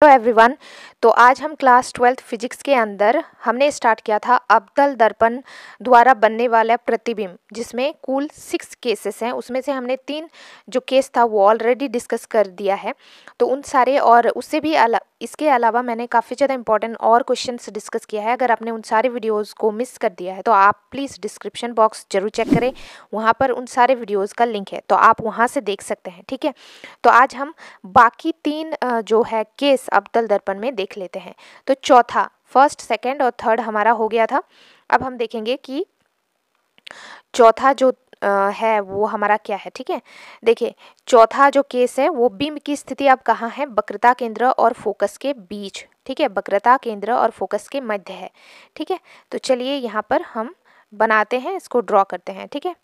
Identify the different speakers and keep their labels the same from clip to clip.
Speaker 1: Hello everyone. तो आज हम क्लास 12th फिजिक्स के अंदर हमने स्टार्ट किया था अवतल दर्पण द्वारा बनने वाला प्रतिबिंब, जिसमें कुल 6 केसेस हैं। उसमें से हमने 3 जो केस था वो ऑलरेडी डिस्कस कर दिया है। तो उन सारे और उससे भी इसके अलावा मैंने काफ़ी ज़्यादा इंपॉर्टेंट और क्वेश्चंस डिस्कस किया है। अगर आपने उन सारे वीडियोज़ को मिस कर दिया है तो आप प्लीज़ डिस्क्रिप्शन बॉक्स जरूर चेक करें, वहाँ पर उन सारे वीडियोज़ का लिंक है, तो आप वहाँ से देख सकते हैं। ठीक है, तो आज हम बाकी 3 जो है केस अवतल दर्पण में देख लेते हैं। तो चौथा, फर्स्ट, सेकंड और थर्ड हमारा हो गया था। अब हम देखेंगे कि चौथा जो है वो हमारा क्या है। ठीक है, देखिए चौथा जो केस है वो बिंब की स्थिति अब कहाँ है, वक्रता केंद्र और फोकस के बीच। ठीक है, वक्रता केंद्र और फोकस के मध्य है। ठीक है, तो चलिए यहाँ पर हम बनाते हैं, इसको ड्रॉ करते हैं। ठीक है,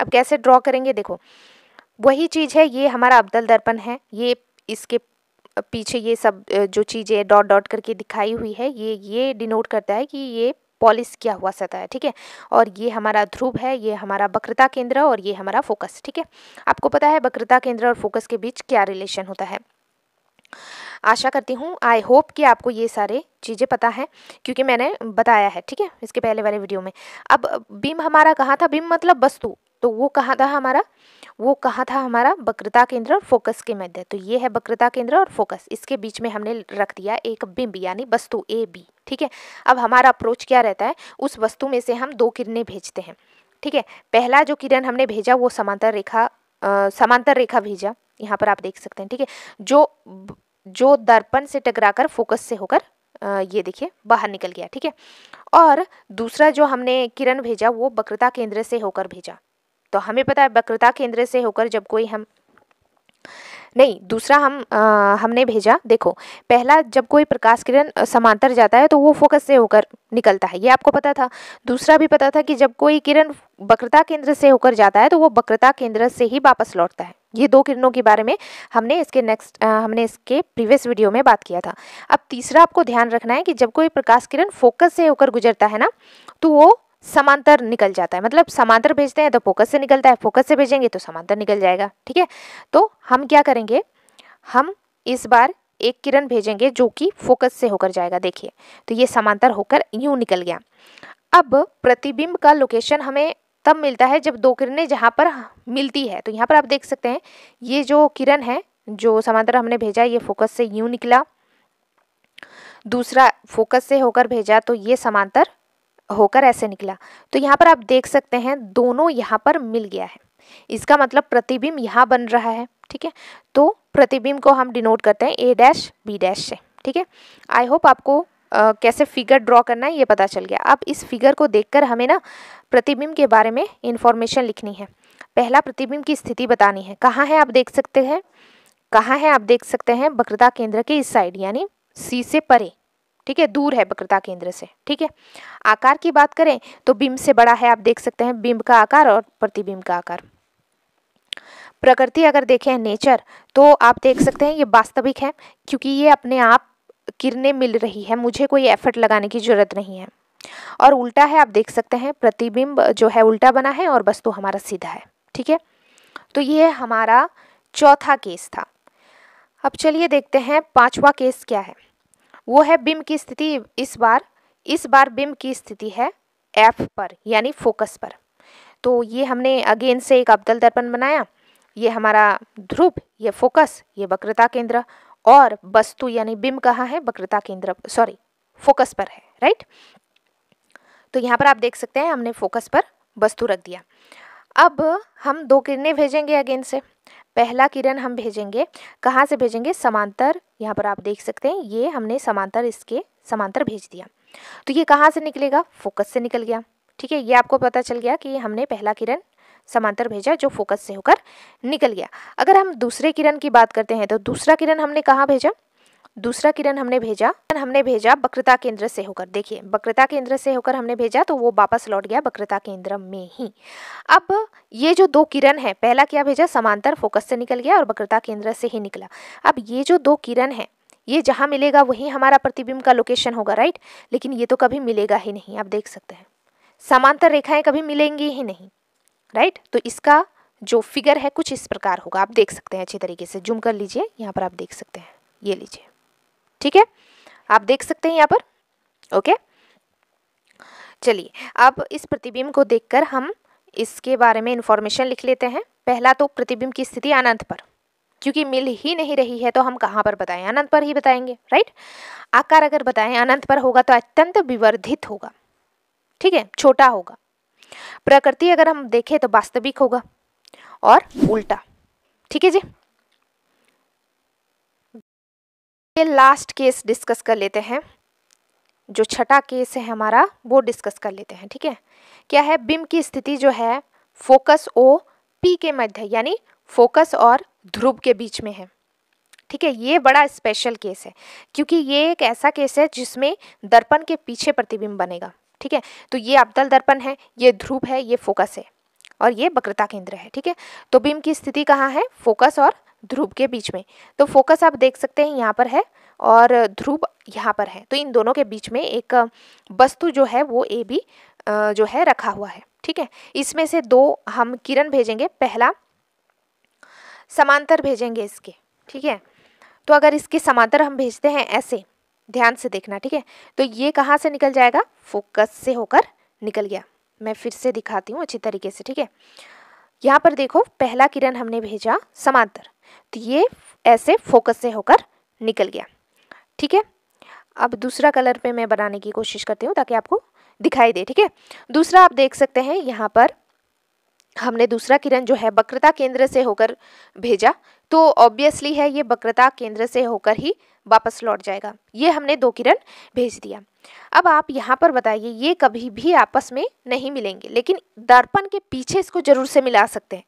Speaker 1: अब कैसे ड्रॉ करेंगे, देखो वही चीज़ है, ये हमारा अवतल दर्पण है, ये इसके पीछे ये सब जो चीज़ें डॉट डॉट करके दिखाई हुई है ये डिनोट करता है कि ये पॉलिश किया हुआ सतह है। ठीक है, और ये हमारा ध्रुव है, ये हमारा वक्रता केंद्र और ये हमारा फोकस। ठीक है, आपको पता है वक्रता केंद्र और फोकस के बीच क्या रिलेशन होता है। आशा करती हूँ, आई होप कि आपको ये सारे चीज़ें पता है, क्योंकि मैंने बताया है। ठीक है, इसके पहले वाले वीडियो में। अब बिंब हमारा कहाँ था, बिंब मतलब वस्तु, तो वो कहाँ था हमारा, वो कहाँ था हमारा, वक्रता केंद्र और फोकस के मध्य। तो ये है वक्रता केंद्र और फोकस, इसके बीच में हमने रख दिया एक बिंब यानी वस्तु ए बी। ठीक है, अब हमारा अप्रोच क्या रहता है, उस वस्तु में से हम 2 किरणें भेजते हैं। ठीक है, पहला जो किरण हमने भेजा वो समांतर रेखा भेजा, यहाँ पर आप देख सकते हैं। ठीक है, जो दर्पण से टकराकर फोकस से होकर ये देखिए बाहर निकल गया। ठीक है, और दूसरा जो हमने किरण भेजा वो वक्रता केंद्र से होकर भेजा। तो हमें पता है वक्रता केंद्र से होकर जब कोई दूसरा हमने भेजा, देखो पहला जब कोई प्रकाश किरण समांतर जाता है तो वो फोकस से होकर निकलता है, ये आपको पता था। दूसरा भी पता था कि जब कोई किरण वक्रता केंद्र से होकर जाता है तो वो वक्रता केंद्र से ही वापस लौटता है। ये 2 किरणों के बारे में हमने इसके प्रीवियस वीडियो में बात किया था। अब तीसरा आपको ध्यान रखना है कि जब कोई प्रकाश किरण फोकस से होकर गुजरता है ना, तो वो समांतर निकल जाता है। मतलब समांतर भेजते हैं तो फोकस से निकलता है, फोकस से भेजेंगे तो समांतर निकल जाएगा। ठीक है, तो हम क्या करेंगे, हम इस बार एक किरण भेजेंगे जो कि फोकस से होकर जाएगा। देखिए तो ये समांतर होकर यूं निकल गया। अब प्रतिबिंब का लोकेशन हमें तब मिलता है जब 2 किरणें जहाँ पर मिलती है। तो यहाँ पर आप देख सकते हैं ये जो किरण है जो समांतर हमने भेजा ये फोकस से यूं निकला, दूसरा फोकस से होकर भेजा तो ये समांतर होकर ऐसे निकला। तो यहाँ पर आप देख सकते हैं दोनों यहाँ पर मिल गया है, इसका मतलब प्रतिबिंब यहाँ बन रहा है। ठीक है, तो प्रतिबिंब को हम डिनोट करते हैं ए डैश बी डैश से। ठीक है, आई होप आपको कैसे फिगर ड्रॉ करना है ये पता चल गया। अब इस फिगर को देखकर हमें ना प्रतिबिंब के बारे में इंफॉर्मेशन लिखनी है। पहला प्रतिबिंब की स्थिति बतानी है, कहाँ है आप देख सकते हैं, कहाँ है आप देख सकते हैं, वक्रता केंद्र के इस साइड यानी सी से परे। ठीक है, दूर है वक्रता केंद्र से। ठीक है, आकार की बात करें तो बिंब से बड़ा है, आप देख सकते हैं बिंब का आकार और प्रतिबिंब का आकार। प्रकृति अगर देखें नेचर तो आप देख सकते हैं ये वास्तविक है, क्योंकि ये अपने आप किरणें मिल रही है, मुझे कोई एफर्ट लगाने की जरूरत नहीं है। और उल्टा है, आप देख सकते हैं प्रतिबिंब जो है उल्टा बना है और वस्तु हमारा सीधा है। ठीक है, तो ये हमारा चौथा केस था। अब चलिए देखते हैं 5वां केस क्या है। वो है बिंब की स्थिति, इस बार बिंब की स्थिति है एफ पर यानी फोकस पर। तो ये हमने अगेन से एक अवतल दर्पण बनाया, ये हमारा ध्रुव, ये फोकस, ये वक्रता केंद्र, और वस्तु यानी बिंब कहाँ है, वक्रता केंद्र फोकस पर है। राइट, तो यहाँ पर आप देख सकते हैं हमने फोकस पर वस्तु रख दिया। अब हम 2 किरणें भेजेंगे अगेन से। पहला किरण हम भेजेंगे, कहाँ से भेजेंगे, समांतर, यहाँ पर आप देख सकते हैं ये हमने समांतर, इसके समांतर भेज दिया। तो ये कहाँ से निकलेगा, फोकस से निकल गया। ठीक है, ये आपको पता चल गया कि हमने पहला किरण समांतर भेजा जो फोकस से होकर निकल गया। अगर हम दूसरे किरण की बात करते हैं तो दूसरा किरण हमने कहाँ भेजा, दूसरा किरण हमने भेजा वक्रता केंद्र से होकर। देखिए वक्रता केंद्र से होकर हमने भेजा तो वो वापस लौट गया वक्रता केंद्र में ही। अब ये जो 2 किरण है, पहला क्या भेजा, समांतर, फोकस से निकल गया और वक्रता केंद्र से ही निकला। अब ये जो 2 किरण है ये जहाँ मिलेगा वही हमारा प्रतिबिंब का लोकेशन होगा। राइट, लेकिन ये तो कभी मिलेगा ही नहीं, आप देख सकते हैं समांतर रेखाएं कभी मिलेंगी ही नहीं। राइट, तो इसका जो फिगर है कुछ इस प्रकार होगा, आप देख सकते हैं, अच्छी तरीके से जूम कर लीजिए, यहाँ पर आप देख सकते हैं, ये लीजिए। ठीक है, आप देख सकते हैं यहाँ पर। ओके, चलिए अब इस प्रतिबिंब को देखकर हम इसके बारे में इंफॉर्मेशन लिख लेते हैं। पहला तो प्रतिबिंब की स्थिति अनंत पर, क्योंकि मिल ही नहीं रही है तो हम कहाँ पर बताएं, अनंत पर ही बताएंगे, राइट। आकार अगर बताएं अनंत पर होगा तो अत्यंत विवर्धित होगा, ठीक है, छोटा होगा। प्रकृति अगर हम देखें तो वास्तविक होगा और उल्टा, ठीक है जी। ये लास्ट केस डिस्कस कर लेते हैं, जो छठा केस है हमारा वो डिस्कस कर लेते हैं, ठीक है। क्या है, बिंब की स्थिति जो है फोकस ओ पी के मध्य, यानी फोकस और ध्रुव के बीच में है, ठीक है। ये बड़ा स्पेशल केस है क्योंकि ये एक ऐसा केस है जिसमें दर्पण के पीछे प्रतिबिंब बनेगा, ठीक है। तो ये अवतल दर्पण है, ये ध्रुव है, ये फोकस है और ये वक्रता केंद्र है, ठीक है। तो बिंब की स्थिति कहाँ है, फोकस और ध्रुव के बीच में। तो फोकस आप देख सकते हैं यहाँ पर है और ध्रुव यहाँ पर है, तो इन दोनों के बीच में एक वस्तु जो है वो ए बी जो है रखा हुआ है, ठीक है। इसमें से दो हम किरण भेजेंगे, पहला समांतर भेजेंगे इसके, ठीक है। तो अगर इसके समांतर हम भेजते हैं ऐसे, ध्यान से देखना, ठीक है, तो ये कहाँ से निकल जाएगा, फोकस से होकर निकल गया। मैं फिर से दिखाती हूँ अच्छी तरीके से, ठीक है। यहाँ पर देखो पहला किरण हमने भेजा समांतर, तो ये ऐसे फोकस से होकर निकल गया, ठीक है। अब दूसरा कलर पे मैं बनाने की कोशिश करती हूँ ताकि आपको दिखाई दे, ठीक है। दूसरा आप देख सकते हैं यहाँ पर हमने दूसरा किरण जो है वक्रता केंद्र से होकर भेजा, तो ऑब्वियसली है ये वक्रता केंद्र से होकर ही वापस लौट जाएगा। ये हमने दो किरण भेज दिया। अब आप यहाँ पर बताइए, ये कभी भी आपस में नहीं मिलेंगे, लेकिन दर्पण के पीछे इसको जरूर से मिला सकते हैं।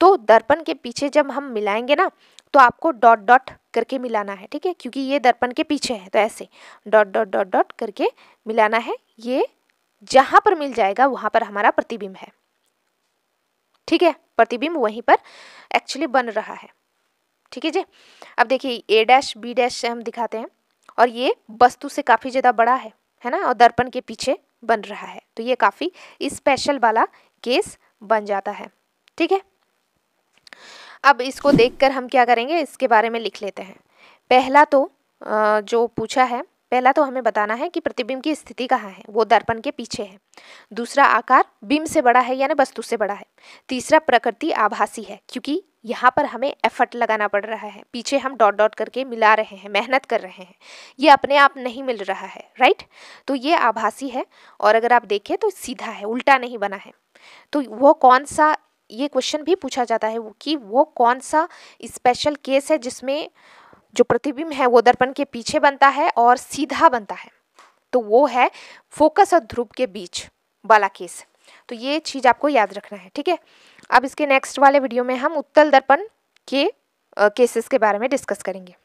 Speaker 1: तो दर्पण के पीछे जब हम मिलाएंगे ना, तो आपको डॉट डॉट करके मिलाना है, ठीक है, क्योंकि ये दर्पण के पीछे है, तो ऐसे डॉट डॉट डॉट डॉट करके मिलाना है। ये जहाँ पर मिल जाएगा वहाँ पर हमारा प्रतिबिंब है, ठीक है, प्रतिबिंब वहीं पर एक्चुअली बन रहा है, ठीक है जी। अब देखिए ए डैश बी डैश से हम दिखाते हैं और ये वस्तु से काफ़ी ज़्यादा बड़ा है ना, और दर्पण के पीछे बन रहा है, तो ये काफ़ी स्पेशल वाला केस बन जाता है, ठीक है। अब इसको देखकर हम क्या करेंगे, इसके बारे में लिख लेते हैं। पहला तो जो पूछा है, पहला तो हमें बताना है कि प्रतिबिंब की स्थिति कहाँ है, वो दर्पण के पीछे है। दूसरा आकार बिंब से बड़ा है यानी वस्तु से बड़ा है। तीसरा प्रकृति आभासी है, क्योंकि यहाँ पर हमें एफर्ट लगाना पड़ रहा है, पीछे हम डॉट डॉट करके मिला रहे हैं, मेहनत कर रहे हैं, ये अपने आप नहीं मिल रहा है, राइट। तो ये आभासी है और अगर आप देखें तो सीधा है, उल्टा नहीं बना है। तो वो कौन सा, ये क्वेश्चन भी पूछा जाता है कि वो कौन सा स्पेशल केस है जिसमें जो प्रतिबिंब है वो दर्पण के पीछे बनता है और सीधा बनता है, तो वो है फोकस और ध्रुव के बीच वाला केस। तो ये चीज़ आपको याद रखना है, ठीक है। अब इसके नेक्स्ट वाले वीडियो में हम उत्तल दर्पण के केसेस के बारे में डिस्कस करेंगे।